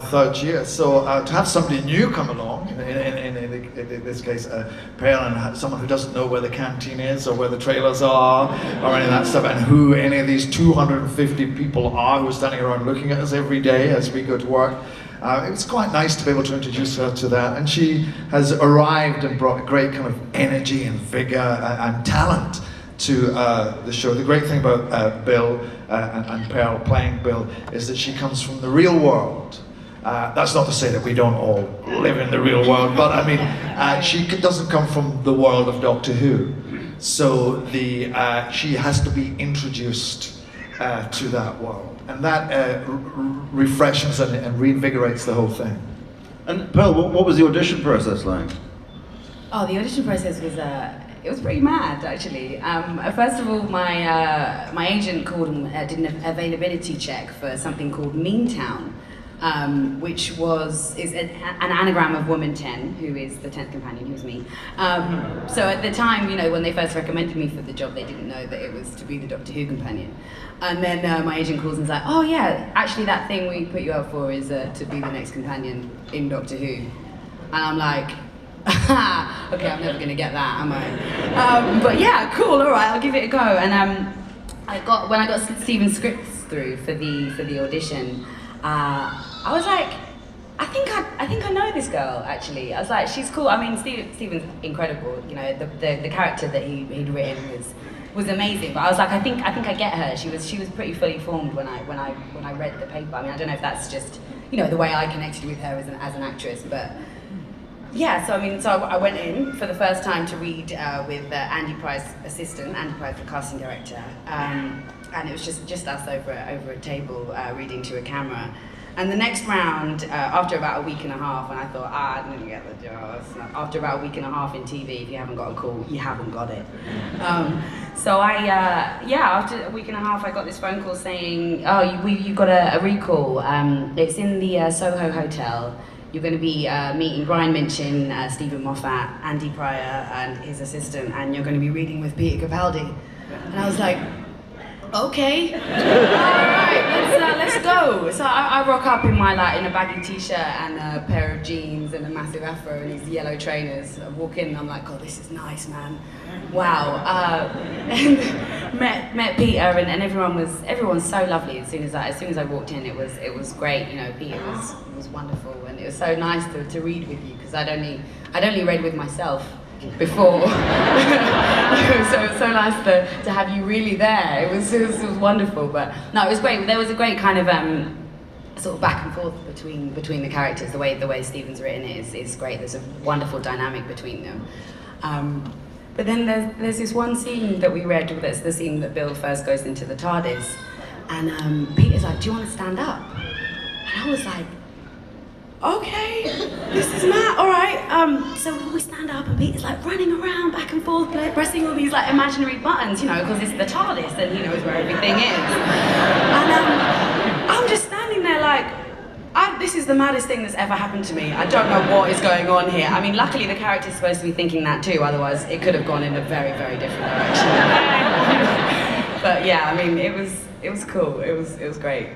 third year. So to have somebody new come along, in this case, Pearl, and someone who doesn't know where the canteen is or where the trailers are or any of that stuff, and who any of these 250 people are who are standing around looking at us every day as we go to work. It was quite nice to be able to introduce her to that, and she has arrived and brought a great kind of energy and vigor and talent to the show. The great thing about Bill and Pearl playing Bill is that she comes from the real world. That's not to say that we don't all live in the real world, but I mean, she doesn't come from the world of Doctor Who. So she has to be introduced to that world. And that refreshes and reinvigorates the whole thing. And Pearl, what was the audition process like? Oh, the audition process was it was pretty mad, actually. First of all, my agent called and did an availability check for something called Meantown, which is an anagram of Woman 10, who is the 10th companion, who was me. So at the time, you know, when they first recommended me for the job, they didn't know that it was to be the Doctor Who companion. And then my agent calls and is like, oh yeah, actually that thing we put you up for is to be the next companion in Doctor Who. And I'm like, okay, I'm never gonna get that, am I? But yeah, cool, all right, I'll give it a go. And when I got Stephen's scripts through for the audition, I was like, I think I know this girl, actually. I was like, she's cool. I mean, Stephen's incredible. You know, the character that he'd written was amazing. But I was like, I think I get her. She was pretty fully formed when I read the paper. I mean, I don't know if that's just, you know, the way I connected with her as an actress, but yeah. So I went in for the first time to read with Andy Price, assistant Andy Price, the casting director, and it was just us over a table reading to a camera. And the next round, after about a week and a half, and I thought, I didn't get the job. After about a week and a half in TV, if you haven't got a call, you haven't got it. So after a week and a half, I got this phone call saying, oh, you got a recall. It's in the Soho Hotel. You're going to be meeting Brian Minchin, Stephen Moffat, Andy Pryor, and his assistant, and you're going to be reading with Peter Capaldi. And I was like, okay, all right, let's go. So I rock up in in a baggy t-shirt and a pair of jeans and a massive afro and these yellow trainers. I walk in and I'm like, oh, this is nice, man. Wow. And met Peter and everyone's so lovely. As soon as I walked in, it was great. You know, Peter was wonderful, and it was so nice to read with you, because I'd only read with myself before. so nice to have you really there. It was wonderful. But no, it was great. There was a great kind of sort of back and forth between the characters. The way Stephen's written it is great. There's a wonderful dynamic between them. But then there's this one scene that we read. That's the scene that Bill first goes into the TARDIS, and Peter's like, "Do you want to stand up?" And I was like, okay, this is mad, all right. So we stand up and Peter's like running around back and forth, pressing all these like imaginary buttons, you know, because it's the TARDIS and he knows where everything is. And I'm just standing there like, this is the maddest thing that's ever happened to me. I don't know what is going on here. I mean, luckily the character's supposed to be thinking that too, otherwise it could have gone in a very, very different direction. But yeah, I mean, it was cool. It was great.